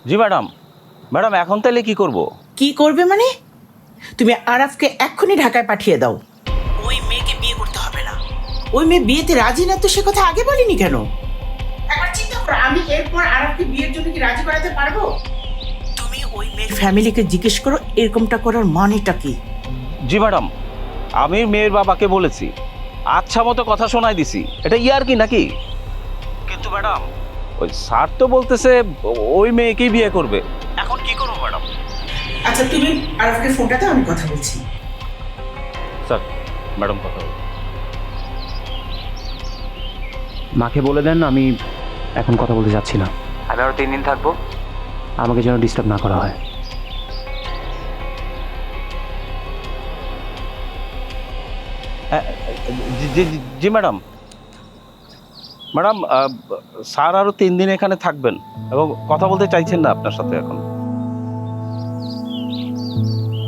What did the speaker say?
জি madam. Madam এখন তাহলে কি করব? কি করবে মানে? তুমি আরাফকে এক্ষুনি ঢাকায় পাঠিয়ে দাও। ওই মেয়েকে বিয়ে করতে হবে না। ওই মেয়ে বিয়েতে রাজি না তো সে কথা আগে বলিনি কেন? একবার চিন্তা করো, আমি এরপর আরাফকে বিয়ের জন্য কি রাজি করাতে পারবো? তুমি ওই মেয়ের ফ্যামিলিকে জিজ্ঞেস করো এরকমটা করার মানেটা কি। জি ম্যাডাম, আমি মেয়ের বাবাকে বলেছি, আচ্ছা মতো কথা শোনাই দিছি। এটা ইয়ার কি নাকি? কিন্তু ম্যাডাম ওই স্যার তো বলতেছে ওই মেয়েকেই বিয়ে করবে। এখন কি করবো ম্যাডাম? আচ্ছা তুমি আরাফকে ফোনটা দাও, আমি কথা বলছি। স্যার, ম্যাডাম কথা বলুন। মাকে বলে দেন আমি এখন কথা বলতে যাচ্ছি না। আমি আরও 3 দিন থাকবো, আমাকে যেন ডিস্টার্ব না করা হয়। জি জি জি জি ম্যাডাম। ম্যাডাম স্যার আরও 3 দিন এখানে থাকবেন এবং কথা বলতে চাইছেন না আপনার সাথে এখন।